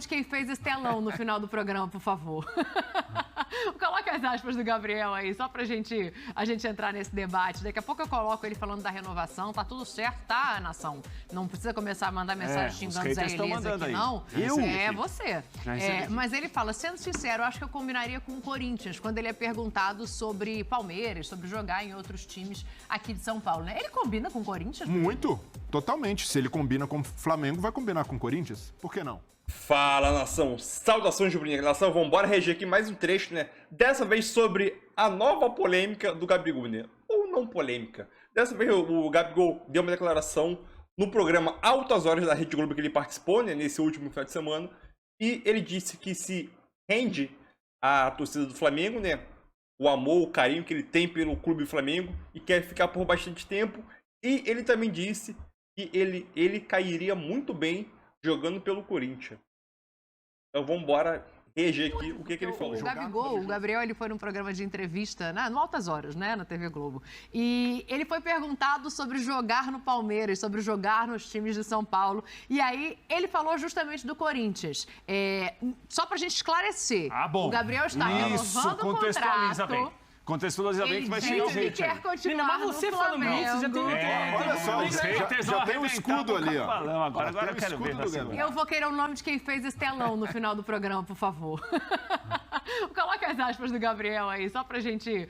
de quem fez esse telão no final do programa, por favor. Coloca as aspas do Gabriel aí, só pra gente entrar nesse debate. Daqui a pouco eu coloco ele falando da renovação. Tá tudo certo, tá, nação? Não precisa começar a mandar mensagem xingando Zé Elisa aqui, não. Você. Mas ele fala, sendo sincero, eu acho que eu combinaria com o Corinthians, quando ele é perguntado sobre Palmeiras, sobre jogar em outros times aqui de São Paulo, né? Ele combina com o Corinthians? Muito, totalmente. Se ele combina com o Flamengo, vai combinar com o Corinthians. Por que não? Fala, nação! Saudações, rubro-negras. Nação, vamos embora reger aqui mais um trecho, né? Dessa vez sobre a nova polêmica do Gabigol, né? Ou não polêmica. Dessa vez o Gabigol deu uma declaração no programa Altas Horas da Rede Globo que ele participou, né? Nesse último final de semana. E ele disse que se rende à torcida do Flamengo, né? O amor, o carinho que ele tem pelo clube Flamengo e quer ficar por bastante tempo. E ele também disse que ele cairia muito bem jogando pelo Corinthians. Então vamos embora reger aqui o que ele falou. O Gabriel, ele foi num programa de entrevista, no Altas Horas, né, na TV Globo. E ele foi perguntado sobre jogar no Palmeiras, sobre jogar nos times de São Paulo. E aí ele falou justamente do Corinthians. Só pra gente esclarecer. Bom. O Gabriel está renovando o contrato. Contextualiza bem que vai chegar o hate. Quer continuar mas você falando isso, já tem... Olha só, já tem um escudo ali, ó. Agora eu quero ver. Eu vou querer o nome de quem fez esse telão no final do programa, por favor. Coloca as aspas do Gabriel aí, só pra gente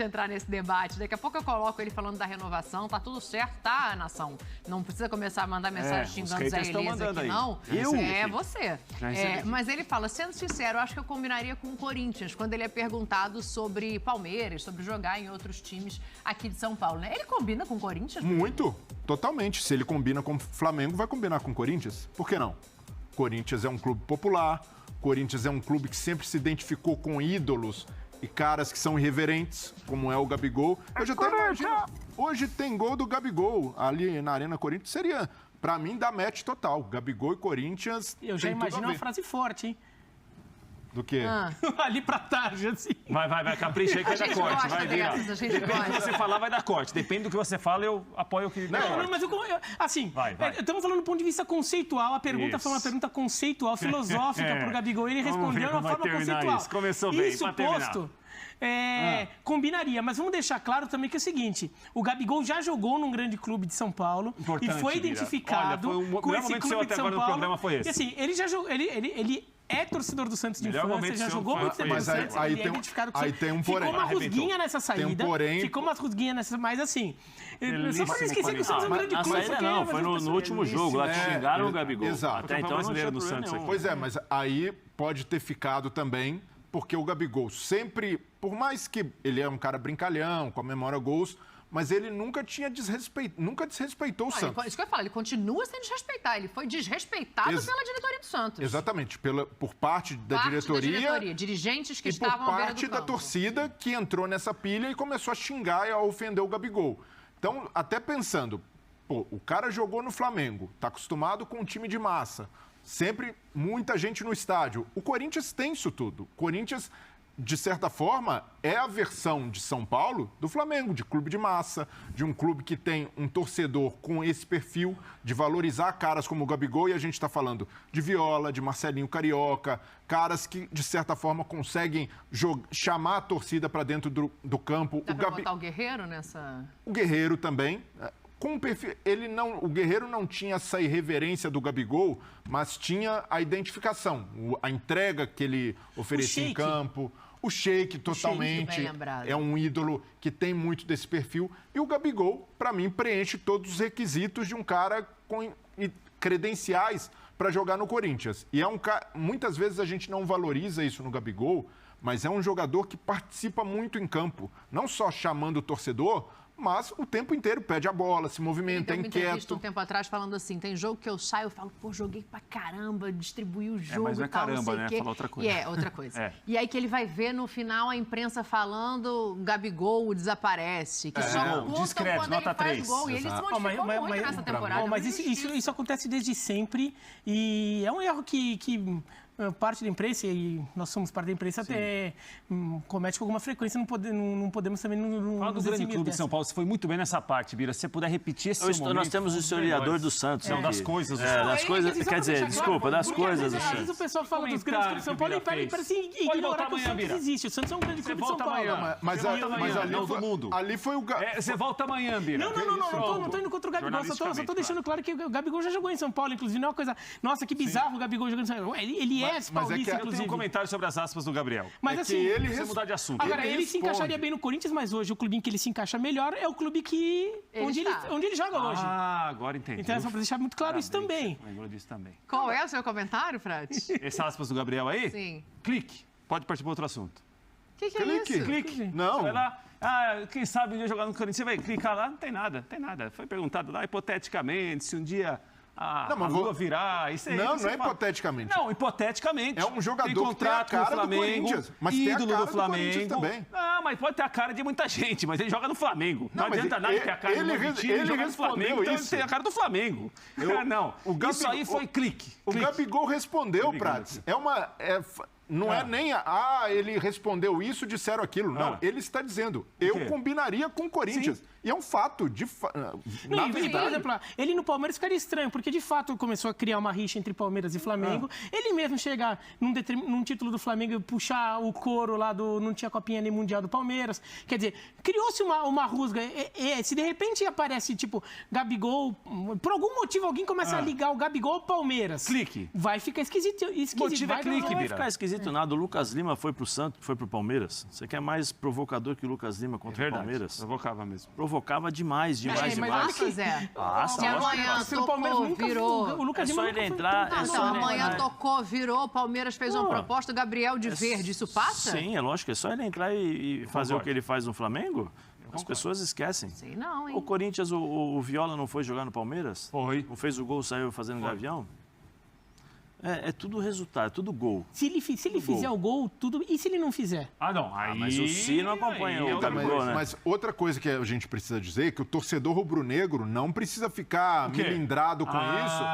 entrar nesse debate. Daqui a pouco eu coloco ele falando da renovação. Tá tudo certo, tá, nação? Não precisa começar a mandar mensagem xingando Zé Elisa aqui, não. Você. Mas ele fala, sendo sincero, eu acho que eu combinaria com o Corinthians, quando ele é perguntado sobre Palmeiras, sobre jogar em outros times aqui de São Paulo, né? Ele combina com o Corinthians? Muito, totalmente. Se ele combina com o Flamengo, vai combinar com o Corinthians. Por que não? Corinthians é um clube popular, Corinthians é um clube que sempre se identificou com ídolos e caras que são irreverentes, como é o Gabigol. Eu já até imagino, hoje tem gol do Gabigol ali na Arena Corinthians, seria, pra mim, dar match total. Gabigol e Corinthians. Eu já imagino uma frase forte, hein? Do quê? Ali pra tarde, assim. Vai, capricha aí que vai dar corte. Vai virar. Depende do que você falar, vai dar corte. Depende do que você fala, eu apoio o que... Não, mas assim, estamos falando do ponto de vista conceitual. A pergunta foi uma pergunta conceitual, filosófica pro Gabigol. Ele respondeu de uma forma conceitual. Isso. Começou bem, isso posto, combinaria. Mas vamos deixar claro também que é o seguinte, o Gabigol já jogou num grande clube de São Paulo e foi identificado com esse clube de São Paulo. Foi esse. E assim, ele já jogou, ele é torcedor do Santos de infância, já jogou muito tempo no Santos, ele é identificado com o Santos. Aí tem um porém. Ficou uma rusguinha nessa saída, ficou uma rusguinha nessa, mas assim, só pra não esquecer que o Santos é um grande clube. A saída não, foi no último jogo, lá que xingaram o Gabigol. Exato. Até então brasileiro no Santos aqui. Pois é, mas aí pode ter ficado também, porque o Gabigol sempre, por mais que ele é um cara brincalhão, comemora gols, mas ele nunca desrespeitou o Santos. Isso que eu ia falar, ele continua sem desrespeitar. Ele foi desrespeitado pela diretoria do Santos. Exatamente, por parte da diretoria, dirigentes que e estavam por à beira parte do da campo. torcida que entrou nessa pilha e começou a xingar e a ofender o Gabigol. Então, até pensando, o cara jogou no Flamengo, tá acostumado com um time de massa, sempre muita gente no estádio. O Corinthians tem isso tudo. O Corinthians, de certa forma, é a versão de São Paulo do Flamengo, de clube de massa, de um clube que tem um torcedor com esse perfil de valorizar caras como o Gabigol, e a gente está falando de Viola, de Marcelinho Carioca, caras que, de certa forma, conseguem chamar a torcida para dentro do campo. Dá para botar o Guerreiro nessa... O Guerreiro também... Com perfil, o Guerreiro não tinha essa irreverência do Gabigol, mas tinha a identificação, a entrega que ele oferecia em campo. O Sheik, totalmente, é um ídolo que tem muito desse perfil. E o Gabigol, para mim, preenche todos os requisitos de um cara com credenciais para jogar no Corinthians. E muitas vezes a gente não valoriza isso no Gabigol, mas é um jogador que participa muito em campo, não só chamando o torcedor, mas o tempo inteiro pede a bola, se movimenta, é inquieto. Eu entrevista um tempo atrás falando assim, tem jogo que eu saio, eu falo, joguei pra caramba, distribuí o jogo, mas não é tal, caramba, não sei né? o quê. Fala outra coisa. E outra coisa. E aí que ele vai ver no final a imprensa falando, Gabigol desaparece, que só contam discreto, quando nota ele faz 3. gol. E ele se modificou muito nessa temporada. Mas isso acontece desde sempre e é um erro que parte da imprensa, e nós somos parte da imprensa, até comete com alguma frequência, não podemos também Fala do grande clube de São Paulo, você foi muito bem nessa parte, Bira. Se você puder repetir esse momento... Nós temos o historiador do Santos. Das coisas do Santos. Das coisas, quer dizer, desculpa, das coisas do Santos. Às vezes o pessoal fala dos grandes clubes de São Paulo e parece ignorar que o Santos existe. O Santos é um grande clube de São Paulo. Mas ali foi o... Você volta amanhã, Bira. Não tô indo contra o Gabigol, só tô deixando claro que o Gabigol já jogou em São Paulo, inclusive, não é uma coisa... Nossa, que bizarro o Gabigol jogando em São Paulo. Ele é paulista, eu tenho um comentário sobre as aspas do Gabriel. Mas assim, ele precisa mudar de assunto. Agora, ele se encaixaria bem no Corinthians, mas hoje o clube em que ele se encaixa melhor é o clube onde ele joga hoje. Ah, agora entendi. Então é só pra deixar muito claro isso também. Lembrou disso também. Qual é o seu comentário, Fred? Essas aspas do Gabriel aí? Sim. Clique. Pode partir para outro assunto. O que é isso? Clique. Não. Você vai lá. Quem sabe um dia jogar no Corinthians, você vai clicar lá, não tem nada. Foi perguntado lá, hipoteticamente, se um dia a Lua virar... Isso aí, não é hipoteticamente. Não, hipoteticamente. É um jogador tem contrato que tem a cara no Flamengo, do Corinthians, mas ídolo tem a cara do Flamengo. Do Corinthians também. Não, mas pode ter a cara de muita gente, mas ele joga no Flamengo. Não adianta nada ter a cara do Vitinho, ele joga no Flamengo, então ele tem a cara do Flamengo. Isso aí foi clique. O Gabigol respondeu, Prats. Não é nem ele respondeu isso, disseram aquilo. Não, ele está dizendo, eu combinaria com o Corinthians. Sim. E é um fato, na verdade. Por exemplo, ele no Palmeiras ficaria estranho, porque de fato começou a criar uma rixa entre Palmeiras e Flamengo. Ele mesmo chegar num título do Flamengo e puxar o couro lá não tinha Copinha nem Mundial do Palmeiras. Quer dizer, criou-se uma rusga. Se de repente aparece, tipo, Gabigol, por algum motivo alguém começa a ligar o Gabigol ao Palmeiras. Clique. Vai ficar esquisito. Não vai ficar esquisito nada. O Lucas Lima foi pro Santos, foi pro Palmeiras. Você quer mais provocador que o Lucas Lima contra o Palmeiras? Provocava mesmo. Provocava demais. Nossa, Zé. Se amanhã tocou, virou... O Lucas Lima ele entrar... amanhã tocou, virou, o Palmeiras fez uma proposta, o Gabriel de verde, isso passa? Sim, é lógico. É só ele entrar e fazer o que ele faz no Flamengo. As pessoas esquecem. Sei não, hein? O Corinthians, o Viola não foi jogar no Palmeiras? Foi. Não fez o gol, saiu fazendo gavião? É tudo resultado, é tudo gol. Se ele fizer o gol, tudo... E se ele não fizer? Não. Aí... Mas o Si não acompanha o Gabigol, né? Mas outra coisa que a gente precisa dizer é que o torcedor rubro-negro não precisa ficar melindrado com isso. O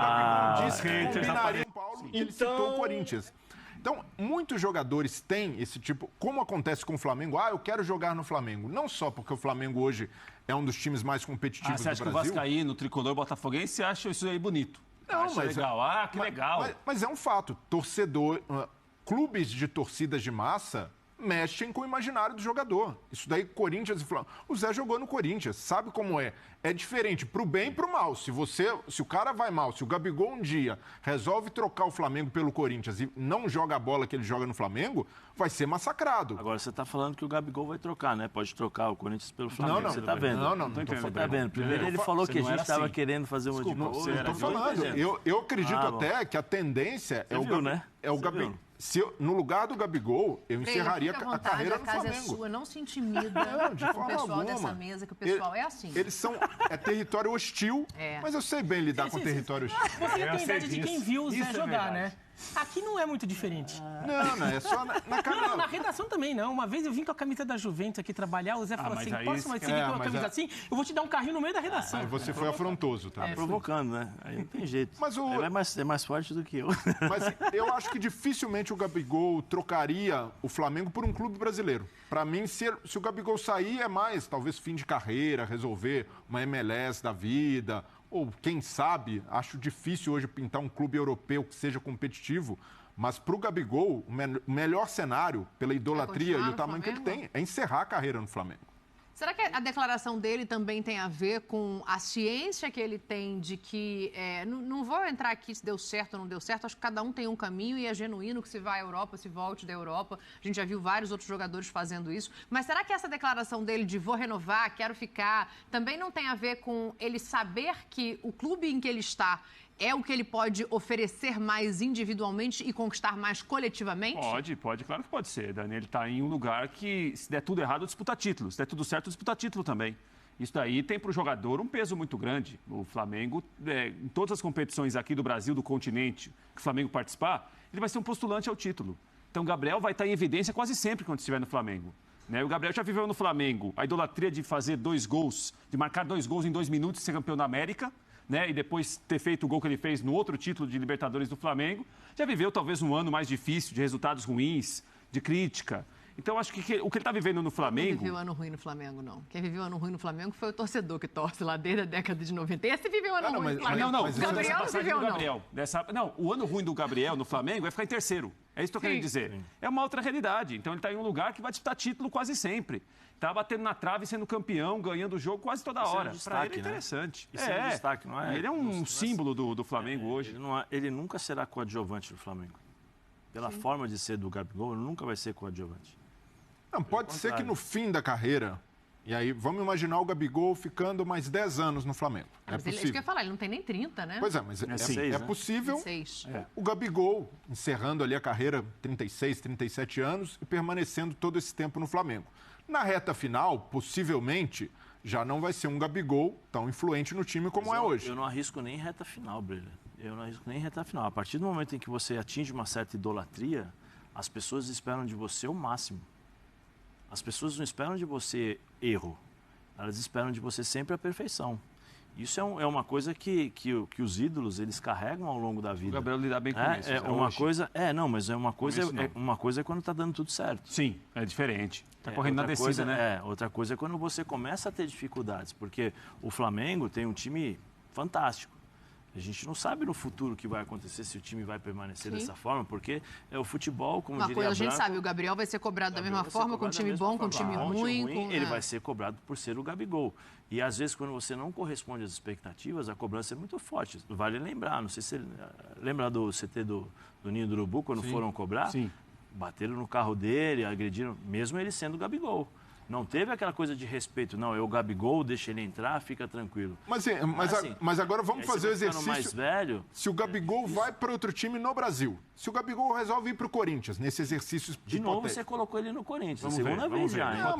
Gabigol disse que combinaria o Paulo e ele citou o Corinthians. Então, muitos jogadores têm esse tipo... Como acontece com o Flamengo? Eu quero jogar no Flamengo. Não só porque o Flamengo hoje é um dos times mais competitivos do Brasil. Você acha que o Vascaíno, o Tricolor, Botafoguense, acha isso aí bonito? Não, mas legal. Que legal. Mas é um fato. Clubes de torcidas de massa mexem com o imaginário do jogador. Isso daí, Corinthians e Flamengo. O Zé jogou no Corinthians, sabe como é? É diferente pro bem e pro mal. Se o cara vai mal, se o Gabigol um dia resolve trocar o Flamengo pelo Corinthians e não joga a bola que ele joga no Flamengo, vai ser massacrado. Agora, você tá falando que o Gabigol vai trocar, né? Pode trocar o Corinthians pelo Flamengo. Não, você tá vendo? Não tô entendendo. Você tá vendo? Primeiro ele falou que a gente estava querendo fazer uma... Não tô falando. Eu acredito até que a tendência é o Gabigol. No lugar do Gabigol, eu encerraria a carreira no Flamengo. A casa é sua, não se intimida com o pessoal dessa mesa, que o pessoal é assim. Eles são... É território hostil, mas eu sei bem lidar com território hostil. Você tem a idade de quem viu o Zé jogar, né? Aqui não é muito diferente. Não, é só na camisa. Não, na redação também não. Uma vez eu vim com a camisa da Juventus aqui trabalhar, o Zé falou assim, posso mais seguir com a camisa assim? Eu vou te dar um carrinho no meio da redação. Aí você foi afrontoso, tá? Provocando, né? Aí não tem jeito. Mas Ele é mais forte do que eu. Mas eu acho que dificilmente o Gabigol trocaria o Flamengo por um clube brasileiro. Pra mim, se o Gabigol sair, é mais, talvez, fim de carreira, resolver uma MLS da vida... Ou, quem sabe, acho difícil hoje pintar um clube europeu que seja competitivo, mas para o Gabigol, o melhor cenário, pela idolatria e o tamanho que ele tem, é encerrar a carreira no Flamengo. Será que a declaração dele também tem a ver com a ciência que ele tem de que... não vou entrar aqui se deu certo ou não deu certo, acho que cada um tem um caminho e é genuíno que se vá à Europa, se volte da Europa. A gente já viu vários outros jogadores fazendo isso. Mas será que essa declaração dele de vou renovar, quero ficar, também não tem a ver com ele saber que o clube em que ele está é o que ele pode oferecer mais individualmente e conquistar mais coletivamente? Pode, claro que pode ser, Dani. Ele está em um lugar que, se der tudo errado, disputa título. Se der tudo certo, disputa título também. Isso daí tem para o jogador um peso muito grande. O Flamengo, em todas as competições aqui do Brasil, do continente, que o Flamengo participar, ele vai ser um postulante ao título. Então, o Gabriel vai estar em evidência quase sempre quando estiver no Flamengo. O Gabriel já viveu no Flamengo a idolatria de fazer 2 gols, de marcar 2 gols em 2 minutos e ser campeão da América. né? E depois ter feito o gol que ele fez no outro título de Libertadores do Flamengo. Já viveu talvez um ano mais difícil, de resultados ruins, de crítica. Então, acho que o que ele está vivendo no Flamengo... Não viveu ano ruim no Flamengo, não. Quem viveu ano ruim no Flamengo foi o torcedor que torce lá desde a década de 90. Esse viveu ano ruim no Flamengo. Não, o Gabriel não viveu, não. Não, o ano ruim do Gabriel no Flamengo é ficar em terceiro. É isso que eu quero dizer. Sim. É uma outra realidade. Então, ele está em um lugar que vai disputar título quase sempre. Está batendo na trave, sendo campeão, ganhando o jogo quase toda hora. Para ele é interessante. Isso é um destaque, não é? Ele é um símbolo do Flamengo hoje. Ele nunca será coadjuvante do Flamengo. Pela forma de ser do Gabigol, ele nunca vai ser coadjuvante. Não, pode ser que no fim da carreira, e aí vamos imaginar o Gabigol ficando mais 10 anos no Flamengo. Mas possível. Isso que eu ia falar, ele não tem nem 30, né? Pois é, mas é possível o Gabigol encerrando ali a carreira 36, 37 anos e permanecendo todo esse tempo no Flamengo. Na reta final, possivelmente, já não vai ser um Gabigol tão influente no time como é hoje. Eu não arrisco nem reta final, Brilha. Eu não arrisco nem reta final. A partir do momento em que você atinge uma certa idolatria, as pessoas esperam de você o máximo. As pessoas não esperam de você erro, elas esperam de você sempre a perfeição. Isso é uma coisa que os ídolos eles carregam ao longo da vida. O Gabriel lida bem com isso. Uma coisa é quando está dando tudo certo. Sim, é diferente. Está correndo na descida, né? Outra coisa é quando você começa a ter dificuldades, porque o Flamengo tem um time fantástico. A gente não sabe no futuro o que vai acontecer, se o time vai permanecer dessa forma, porque é o futebol, como diria coisa a gente Branco, sabe, o Gabriel vai ser cobrado da mesma forma, com um time bom, com um time ruim. Ele vai ser cobrado por ser o Gabigol. E às vezes, quando você não corresponde às expectativas, a cobrança é muito forte. Vale lembrar, não sei se você lembra do CT do Ninho do Urubu, quando foram cobrar? Sim. Bateram no carro dele, agrediram, mesmo ele sendo o Gabigol. Não teve aquela coisa de respeito, não, é o Gabigol, deixa ele entrar, fica tranquilo. Mas agora vamos fazer o exercício. Mais velho, se o Gabigol vai para outro time no Brasil, se o Gabigol resolve ir para o Corinthians, nesse exercício de novo você colocou ele no Corinthians, segunda vez já.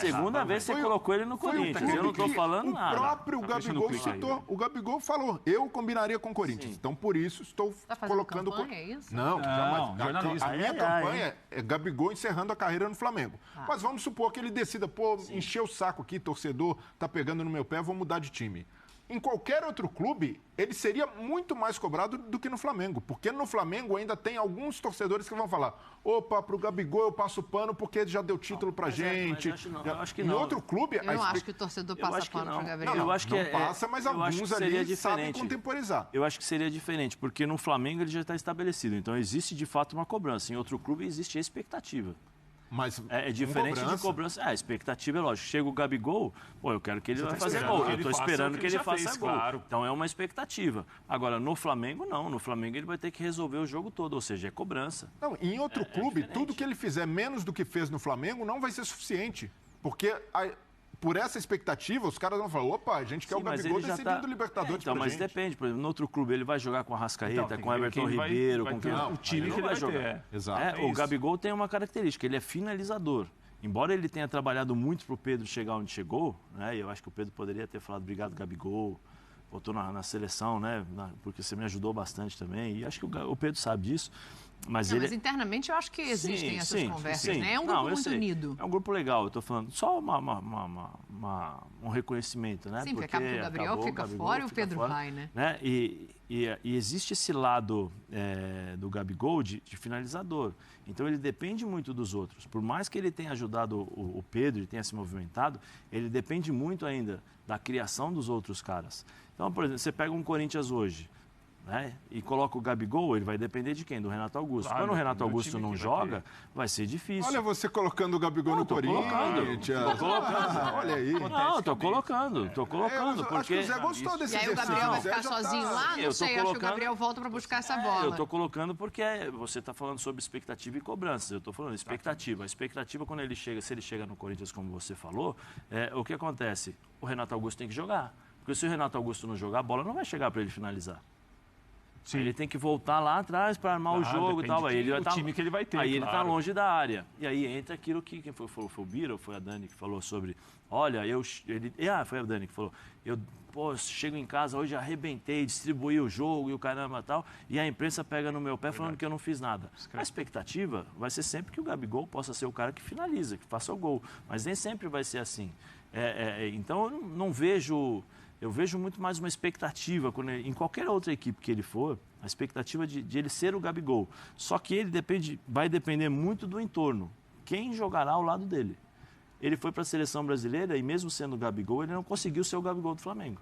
Segunda vez você colocou ele no Corinthians, eu não estou falando nada. O próprio Gabigol citou, o Gabigol falou, eu combinaria com o Corinthians, então por isso estou colocando... Campanha, é isso? Não, jamais. A minha campanha é Gabigol encerrando a carreira no Flamengo. Mas vamos supor que ele decida, encher o saco aqui, torcedor, tá pegando no meu pé, vou mudar de time. Em qualquer outro clube, ele seria muito mais cobrado do que no Flamengo, porque no Flamengo ainda tem alguns torcedores que vão falar, opa, pro Gabigol eu passo pano porque ele já deu título pra gente. Eu acho que não. Em outro clube... Eu não acho que o torcedor passa pano pro Gabriel. Eu acho que não passa, mas alguns ali sabem contemporizar. Eu acho que seria diferente, porque no Flamengo ele já está estabelecido, então existe de fato uma cobrança. Em outro clube existe a expectativa. Mas é diferente de cobrança. A expectativa é lógico. Chega o Gabigol, eu quero que ele vai fazer gol. Eu estou esperando que ele faça gol. Claro. Então é uma expectativa. Agora, no Flamengo, não. No Flamengo ele vai ter que resolver o jogo todo, ou seja, é cobrança. Não, em outro clube, tudo que ele fizer menos do que fez no Flamengo não vai ser suficiente. Porque por essa expectativa, os caras vão falar, opa, a gente quer o Gabigol decidindo Libertadores pra mas gente. Depende, por exemplo, no outro clube ele vai jogar com a Arrascaeta, com o Everton Ribeiro, com o time que ele vai jogar. Exato. O Gabigol tem uma característica, ele é finalizador. Embora ele tenha trabalhado muito para o Pedro chegar onde chegou, né, eu acho que o Pedro poderia ter falado, obrigado, Gabigol, botou na seleção, né, porque você me ajudou bastante também, e acho que o Pedro sabe disso. Mas internamente eu acho que existem essas conversas, né? É um grupo muito unido. É um grupo legal, eu estou falando só um reconhecimento, né? Sim, porque acaba que o Gabriel fica fora e o Pedro vai, né? E existe esse lado do Gabigol de finalizador. Então ele depende muito dos outros. Por mais que ele tenha ajudado o Pedro e tenha se movimentado, ele depende muito ainda da criação dos outros caras. Então, por exemplo, você pega um Corinthians hoje, né? E coloca o Gabigol, ele vai depender de quem? Do Renato Augusto. Quando o Renato Augusto não joga, vai ser difícil. Olha você colocando o Gabigol no Corinthians. Tô colocando. Olha aí. Não, tô colocando. Porque... Acho que o Zé gostou desse exercício. E aí o Gabriel vai ficar sozinho lá? Não sei, acho que o Gabriel volta para buscar essa bola. Eu tô colocando porque você tá falando sobre expectativa e cobranças. Eu tô falando expectativa. A expectativa, quando ele chega, se ele chega no Corinthians, como você falou, o que acontece? O Renato Augusto tem que jogar. Porque se o Renato Augusto não jogar, a bola não vai chegar para ele finalizar. Sim. Ele tem que voltar lá atrás para armar o jogo e tal. Aí ele vai time que ele vai ter. Aí ele está longe da área. E aí entra aquilo que quem foi o Bira ou foi a Dani que falou sobre. Olha, foi a Dani que falou. Chego em casa hoje, arrebentei, distribuí o jogo e o caramba e tal. E a imprensa pega no meu pé falando que eu não fiz nada. A expectativa vai ser sempre que o Gabigol possa ser o cara que finaliza, que faça o gol. Mas nem sempre vai ser assim. Então eu não vejo Eu vejo muito mais uma expectativa, em qualquer outra equipe que ele for, a expectativa de ele ser o Gabigol. Só que ele vai depender muito do entorno. Quem jogará ao lado dele? Ele foi para a seleção brasileira e mesmo sendo o Gabigol, ele não conseguiu ser o Gabigol do Flamengo.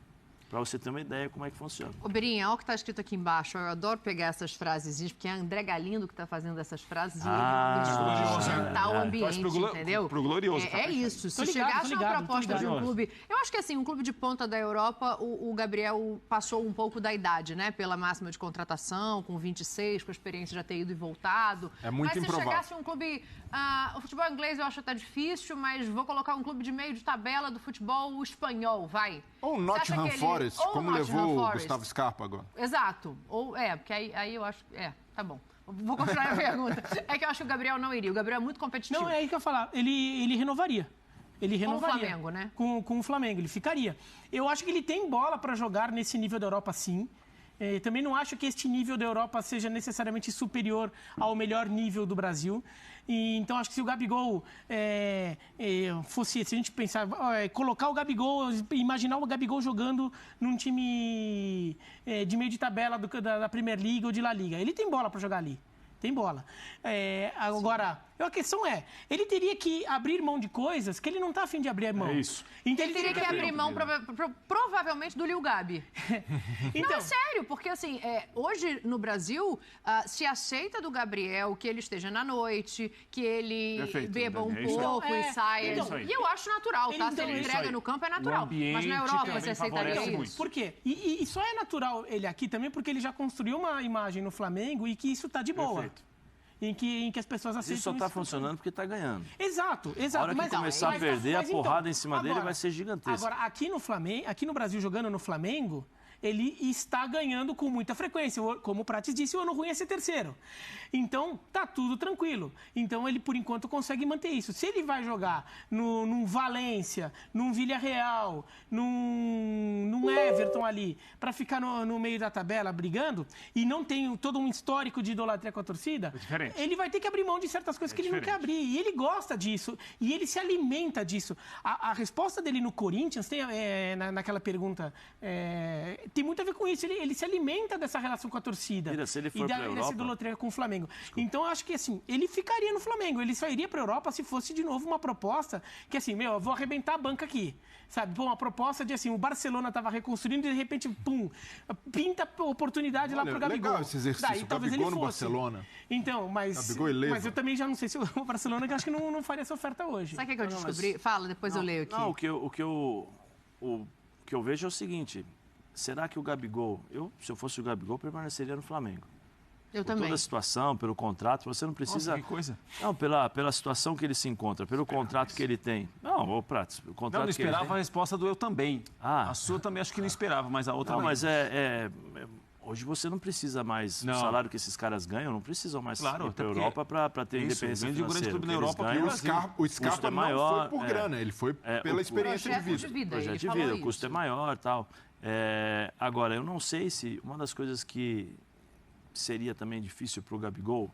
Para você ter uma ideia como é que funciona. Ô, Berinha, olha o que está escrito aqui embaixo. Eu adoro pegar essas frases, porque é André Galindo que está fazendo essas frases e ele sustentar o ambiente, entendeu? Pro glorioso. É isso. Se chegasse uma proposta de um clube... Eu acho que, assim, um clube de ponta da Europa, o Gabriel passou um pouco da idade, né? Pela máxima de contratação, com 26, com a experiência de já ter ido e voltado. É muito improvável. Mas se chegasse um clube... o futebol inglês eu acho até difícil, mas vou colocar um clube de meio de tabela do futebol espanhol, vai. Ou o Nottingham Forest, como levou o Gustavo Scarpa agora. Exato. Porque aí eu acho... tá bom. Vou continuar a pergunta. É que eu acho que o Gabriel não iria. O Gabriel é muito competitivo. Não, é aí que eu ia falar. Ele renovaria. Ele renovaria. Com o Flamengo, né? Com o Flamengo, ele ficaria. Eu acho que ele tem bola para jogar nesse nível da Europa, sim. Também não acho que este nível da Europa seja necessariamente superior ao melhor nível do Brasil. Então, acho que se o Gabigol fosse, se a gente pensar, colocar o Gabigol, imaginar o Gabigol jogando num time de meio de tabela da Premier League ou de La Liga, ele tem bola para jogar ali. Tem bola. Agora, a questão é, ele teria que abrir mão de coisas que ele não está a fim de abrir mão. É isso. Então, ele teria que abrir mão, provavelmente, do Lil Gabi. Então, não, é sério, porque assim, hoje no Brasil, se aceita do Gabriel que ele esteja na noite, que ele beba um pouco e saia. E eu acho natural, tá? Se ele entrega no campo, é natural. Mas na Europa, você aceitaria isso? Por quê? E só é natural ele aqui também porque ele já construiu uma imagem no Flamengo e que isso tá de boa. Perfeito. Em que as pessoas aceitam. Isso só está funcionando porque está ganhando. Exato. A hora que começar a perder, a porrada em cima dele vai ser gigantesca. Agora, aqui no Brasil, jogando no Flamengo, ele está ganhando com muita frequência. Como o Prates disse, o ano ruim é ser terceiro. Então, tá tudo tranquilo. Então, ele, por enquanto, consegue manter isso. Se ele vai jogar num Valência, num Villarreal, num Everton ali, para ficar no meio da tabela brigando, e não tem todo um histórico de idolatria com a torcida, ele vai ter que abrir mão de certas coisas que ele não quer abrir. E ele gosta disso. E ele se alimenta disso. A resposta dele no Corinthians, naquela pergunta... tem muito a ver com isso. Ele se alimenta dessa relação com a torcida. Se ele for pra Europa... dessa idolatria com o Flamengo. Desculpa. Então, eu acho que, assim, ele ficaria no Flamengo. Ele só iria pra Europa se fosse, de novo, uma proposta que, assim, eu vou arrebentar a banca aqui. Sabe? Uma proposta de, assim, o Barcelona tava reconstruindo e, de repente, pum, pinta a oportunidade lá pro Gabigol. Legal esse exercício. Daí, talvez Gabigol ele no fosse. Barcelona. Então, mas eu também já não sei se o Barcelona, que acho que não faria essa oferta hoje. Sabe o que eu descobri? Fala, depois eu leio aqui. Não, o que eu vejo é o seguinte... Será que o Gabigol... se eu fosse o Gabigol, permaneceria no Flamengo. Eu também. Toda a situação, pelo contrato, você não precisa... Nossa, que coisa. Não, pela situação que ele se encontra, pelo contrato que ele tem. Não, Pratos, o contrato não esperava a resposta do eu também. Ah. A sua também acho que não esperava, mas a outra não. Mas hoje você não precisa mais... O salário que esses caras ganham, não precisam mais ir para a Europa para ter independência financeira. O grande clube na Europa o Scarpa não foi por grana, ele foi pela experiência de vida. Projeto de vida, o custo é maior e tal. Agora, eu não sei se uma das coisas que seria também difícil para o Gabigol,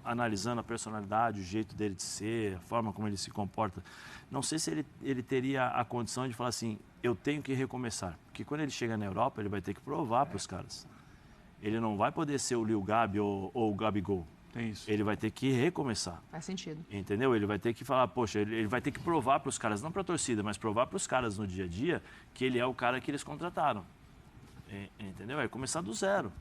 analisando a personalidade, o jeito dele de ser, a forma como ele se comporta, não sei se ele teria a condição de falar assim, eu tenho que recomeçar. Porque quando ele chega na Europa, ele vai ter que provar para os caras. Ele não vai poder ser o Lil Gabi ou o Gabigol. Tem isso. Ele vai ter que recomeçar. Faz sentido. Entendeu? Ele vai ter que falar, poxa, ele vai ter que provar para os caras, não para a torcida, mas provar para os caras no dia a dia que ele é o cara que eles contrataram. Entendeu? Vai começar do zero.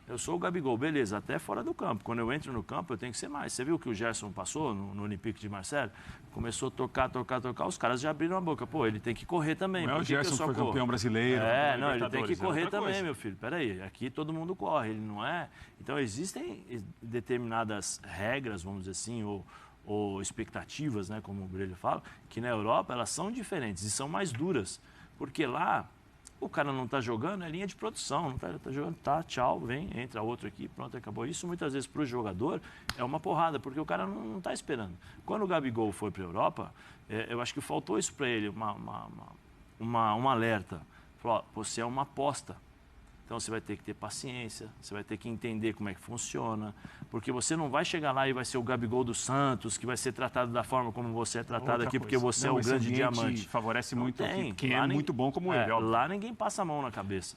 Eu sou o Gabigol, beleza, até fora do campo. Quando eu entro no campo, eu tenho que ser mais. Você viu o que o Gerson passou no Olympique de Marseille? Começou a tocar, os caras já abriram a boca. Pô, ele tem que correr também. Não é o Gerson que foi campeão brasileiro. Não, ele tem que correr também, meu filho. Peraí, aqui todo mundo corre, ele não é... Então, existem determinadas regras, vamos dizer assim, ou expectativas, né, como o Brelho fala, que na Europa elas são diferentes e são mais duras. Porque lá... O cara não está jogando, é linha de produção, não está jogando, tá, tchau, vem, entra outro aqui, pronto, acabou. Isso muitas vezes para o jogador é uma porrada, porque o cara não está esperando. Quando o Gabigol foi para a Europa, eu acho que faltou isso para ele, um alerta. Falou, ó, você é uma aposta. Então você vai ter que ter paciência, você vai ter que entender como é que funciona, porque você não vai chegar lá e vai ser o Gabigol do Santos, que vai ser tratado da forma como você é tratado aqui, porque você é o grande diamante. Favorece muito tem. quem é muito bom como ele. Lá ninguém passa a mão na cabeça.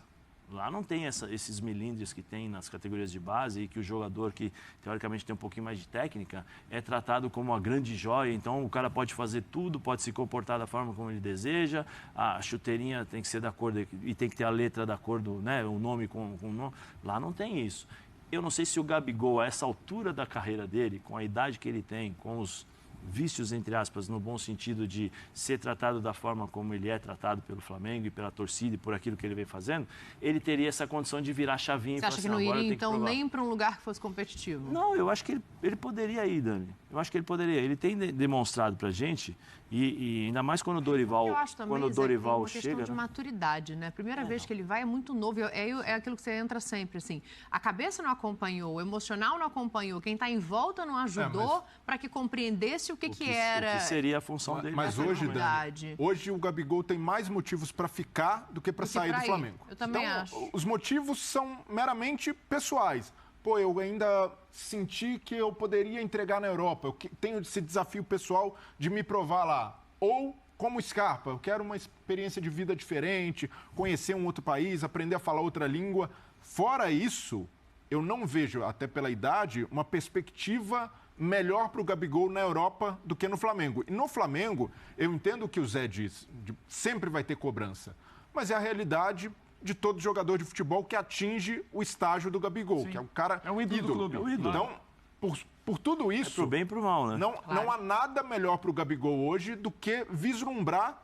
Lá não tem esses milímetros que tem nas categorias de base e que o jogador que, teoricamente, tem um pouquinho mais de técnica é tratado como uma grande joia. Então, o cara pode fazer tudo, pode se comportar da forma como ele deseja. A chuteirinha tem que ser da cor e tem que ter a letra da cor do, né, o nome com o nome. Lá não tem isso. Eu não sei se o Gabigol, a essa altura da carreira dele, com a idade que ele tem, com os vícios, entre aspas, no bom sentido de ser tratado da forma como ele é tratado pelo Flamengo e pela torcida e por aquilo que ele vem fazendo, ele teria essa condição de virar chavinha. Você acha que não iria, então, nem para um lugar que fosse competitivo? Não, eu acho que ele poderia ir, Dani. Eu acho que ele poderia. Ele tem demonstrado pra gente, e ainda mais quando o Dorival, eu acho também, quando o Dorival Zé, que tem uma chega... questão de maturidade, né? Primeira vez que ele vai é muito novo, é aquilo que você entra sempre, assim. A cabeça não acompanhou, o emocional não acompanhou, quem está em volta não ajudou para que compreendesse o que era... O que seria a função dele. Mas hoje, Dani, hoje o Gabigol tem mais motivos para ficar do que para sair do Flamengo. Eu também acho. Os motivos são meramente pessoais. Pô, eu ainda senti que eu poderia entregar na Europa. Eu tenho esse desafio pessoal de me provar lá. Ou, como Scarpa, eu quero uma experiência de vida diferente, conhecer um outro país, aprender a falar outra língua. Fora isso, eu não vejo, até pela idade, uma perspectiva melhor para o Gabigol na Europa do que no Flamengo. E no Flamengo, eu entendo o que o Zé diz, sempre vai ter cobrança. Mas é a realidade de todo jogador de futebol que atinge o estágio do Gabigol, que é o cara é um ídolo do clube. É um ídolo. Então, por tudo isso... É pro bem e pro mal, né? Não há nada melhor para o Gabigol hoje do que vislumbrar,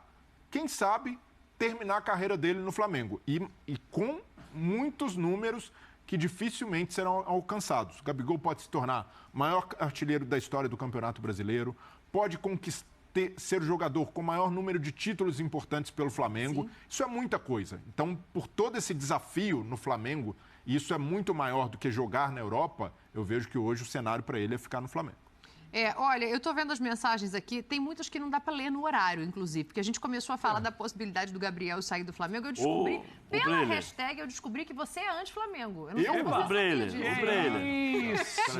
quem sabe, terminar a carreira dele no Flamengo. E com muitos números que dificilmente serão alcançados. O Gabigol pode se tornar o maior artilheiro da história do Campeonato Brasileiro, pode ser o jogador com o maior número de títulos importantes pelo Flamengo. Sim. Isso é muita coisa. Então, por todo esse desafio no Flamengo, e isso é muito maior do que jogar na Europa, eu vejo que hoje o cenário para ele é ficar no Flamengo. Olha, eu estou vendo as mensagens aqui, tem muitas que não dá para ler no horário, inclusive, porque a gente começou a falar da possibilidade do Gabriel sair do Flamengo, eu descobri, pela hashtag, eu descobri que você é anti-Flamengo. Eu não sei se você sabia disso. Isso!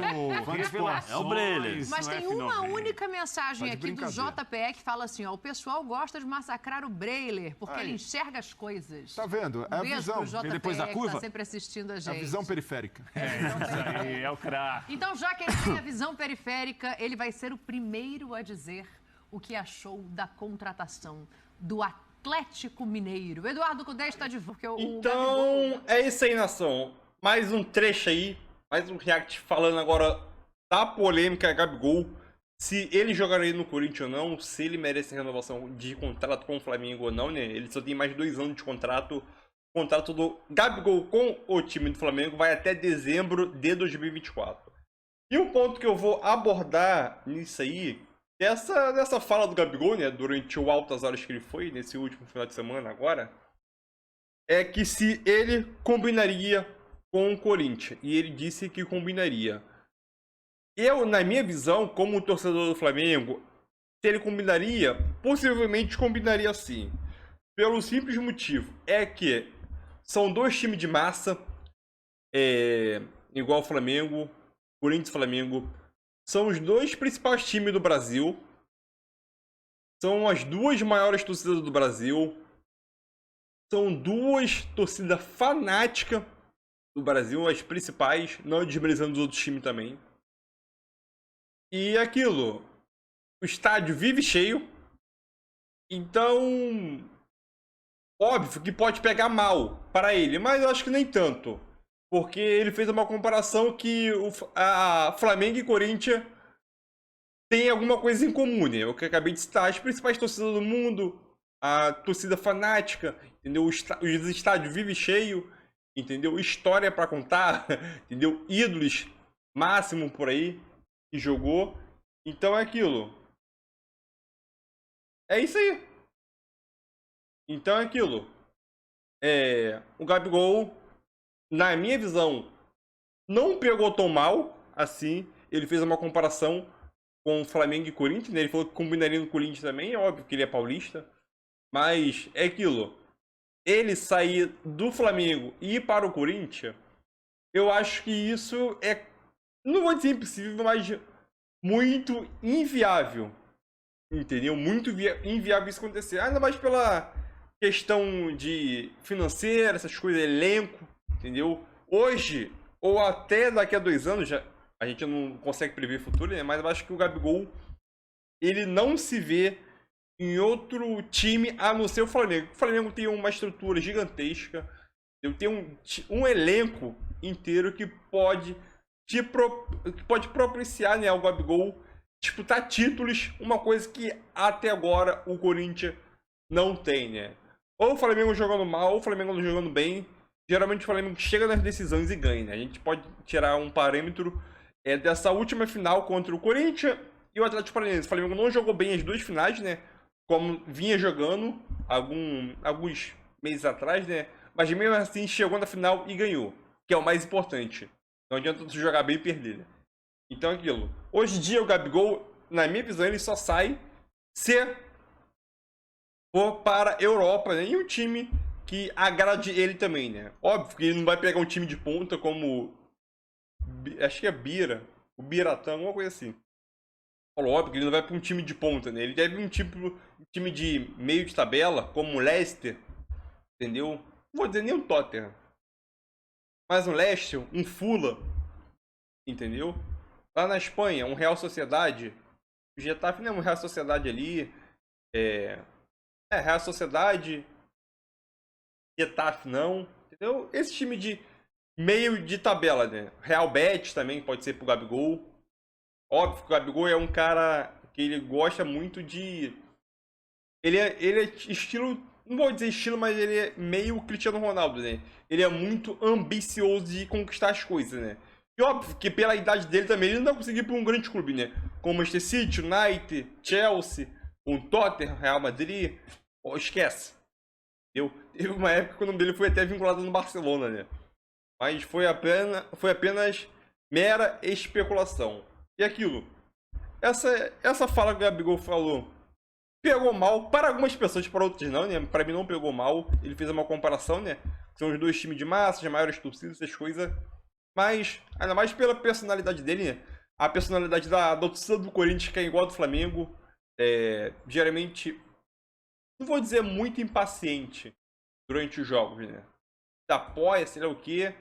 É o Breler. Mas tem uma única mensagem aqui do JPE que fala assim, ó, o pessoal gosta de massacrar o Breler, porque ele enxerga as coisas. Tá vendo? É a visão. JPE, depois da curva? Que tá sempre assistindo a gente. É a visão periférica. Isso aí, é o craque. Então, já que ele tem a visão periférica, ele vai ser o primeiro a dizer o que achou da contratação do Atlético Mineiro. Eduardo Cudê está de volta. Então, é isso aí, nação. Mais um trecho aí, mais um react falando agora da polêmica Gabigol. Se ele jogaria no Corinthians ou não, se ele merece renovação de contrato com o Flamengo ou não, né? Ele só tem mais de 2 anos de contrato. O contrato do Gabigol com o time do Flamengo vai até dezembro de 2024. E um ponto que eu vou abordar nisso aí, dessa fala do Gabigol, né, durante o altas horas que ele foi, nesse último final de semana agora, é que se ele combinaria com o Corinthians. E ele disse que combinaria. Eu, na minha visão, como torcedor do Flamengo, se ele combinaria, possivelmente combinaria sim. Pelo simples motivo, é que são 2 times de massa, igual o Flamengo, Corinthians e Flamengo, são os 2 principais times do Brasil, são as 2 maiores torcidas do Brasil, são 2 torcidas fanáticas do Brasil, as principais, não desmerecendo os outros times também. E aquilo, o estádio vive cheio, então, óbvio que pode pegar mal para ele, mas eu acho que nem tanto. Porque ele fez uma comparação que a Flamengo e Corinthians têm alguma coisa em comum, né? Eu que acabei de citar, as principais torcidas do mundo, a torcida fanática, entendeu? Os estádios vivem cheio, entendeu? História para contar, entendeu? Ídolos máximo por aí que jogou. Então é aquilo. É isso aí. Então é aquilo. O Gabigol, na minha visão, não pegou tão mal assim. Ele fez uma comparação com Flamengo e Corinthians, né? Ele falou que combinaria no Corinthians também. É óbvio que ele é paulista. Mas é aquilo. ele sair do Flamengo e ir para o Corinthians, eu acho que isso é, não vou dizer impossível, mas muito inviável. Entendeu? Muito inviável isso acontecer. Ainda mais pela questão de financeira, essas coisas, elenco, entendeu? Hoje, ou até daqui a 2 anos, já, a gente não consegue prever o futuro, né? Mas eu acho que o Gabigol, ele não se vê em outro time a não ser o Flamengo. O Flamengo tem uma estrutura gigantesca, tem um elenco inteiro que pode propiciar, né, ao Gabigol disputar títulos, uma coisa que até agora o Corinthians não tem, né? Ou o Flamengo jogando mal, ou o Flamengo não jogando bem. Geralmente o Flamengo chega nas decisões e ganha, né? A gente pode tirar um parâmetro dessa última final contra o Corinthians e o Atlético Paranaense. O Flamengo não jogou bem as 2 finais, né? Como vinha jogando alguns meses atrás, né? Mas mesmo assim chegou na final e ganhou, que é o mais importante. Não adianta você jogar bem e perder, né? Então aquilo. Hoje em dia o Gabigol, na minha visão, ele só sai se for para a Europa, né? E um time que agrade ele também, né? Óbvio que ele não vai pegar um time de ponta como, acho que é Bira, o Biratã, alguma coisa assim. Falou, óbvio que ele não vai para um time de ponta, né? Ele deve um time de meio de tabela, como o Leicester, entendeu? Não vou dizer nem o Tottenham. Mas um Leicester, um Fulham, entendeu? Lá na Espanha, um Real Sociedade. O Getafe não é um Real Sociedade ali. Real Sociedade. Getafe não. Entendeu? Esse time de meio de tabela, né? Real Betis também pode ser pro Gabigol. Óbvio que o Gabigol é um cara que ele gosta muito de... Ele é estilo... Não vou dizer estilo, mas ele é meio Cristiano Ronaldo, né? Ele é muito ambicioso de conquistar as coisas, né? E óbvio que pela idade dele também, ele não vai conseguir ir para um grande clube, né? Como Manchester City, United, Chelsea, um Tottenham, Real Madrid. Oh, esquece. Teve uma época que o nome dele foi até vinculado no Barcelona, né? Mas foi apenas mera especulação. E aquilo. Essa fala que o Gabigol falou pegou mal para algumas pessoas, para outras não, né? Para mim não pegou mal. Ele fez uma comparação, né? São os 2 times de massa, de maiores torcidas, essas coisas. Mas, ainda mais pela personalidade dele, né? A personalidade da torcida do Corinthians, que é igual a do Flamengo, geralmente, não vou dizer muito impaciente durante os jogos, né? Apoia, sei lá o quê.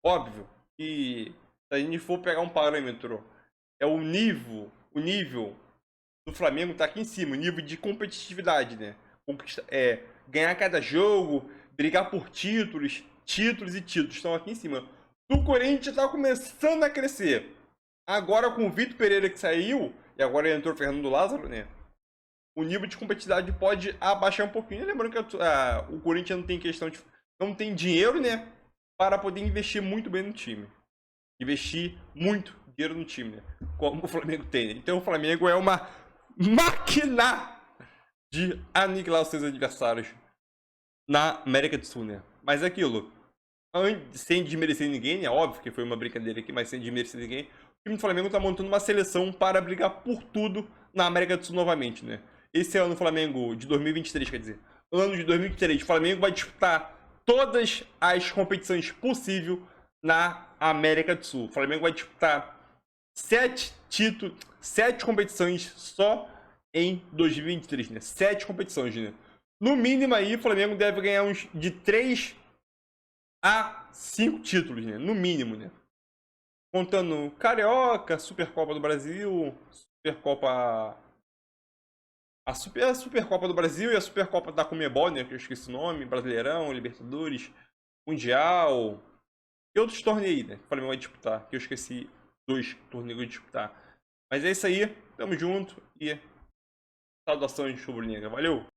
Óbvio que, se a gente for pegar um parâmetro, o nível do Flamengo tá aqui em cima, o nível de competitividade, né? Ganhar cada jogo, brigar por títulos estão aqui em cima. O Corinthians tá começando a crescer. Agora com o Vitor Pereira que saiu, e agora entrou o Fernando Lázaro, né? O nível de competitividade pode abaixar um pouquinho. Lembrando que o Corinthians não tem dinheiro, né? Para poder investir muito bem no time. Investir muito dinheiro no time, né? Como o Flamengo tem, né? Então o Flamengo é uma máquina de aniquilar os seus adversários na América do Sul, né? Mas é aquilo. Sem desmerecer ninguém, né? Óbvio que foi uma brincadeira aqui, mas sem desmerecer ninguém. O time do Flamengo tá montando uma seleção para brigar por tudo na América do Sul novamente, né? Esse ano o Flamengo de 2023, quer dizer, ano de 2023, o Flamengo vai disputar todas as competições possíveis na América do Sul. O Flamengo vai disputar 7 competições só em 2023, né? 7 competições, né? No mínimo aí, o Flamengo deve ganhar uns de 3 a 5 títulos, né? No mínimo, né? Contando Carioca, Supercopa do Brasil, a Supercopa do Brasil e a Supercopa da Conmebol, né? Que eu esqueci o nome, Brasileirão, Libertadores, Mundial e outros torneios aí, né? Que o Flamengo vai disputar, que eu esqueci 2 torneios de disputar. Mas é isso aí, tamo junto e saudações rubro-negra, valeu!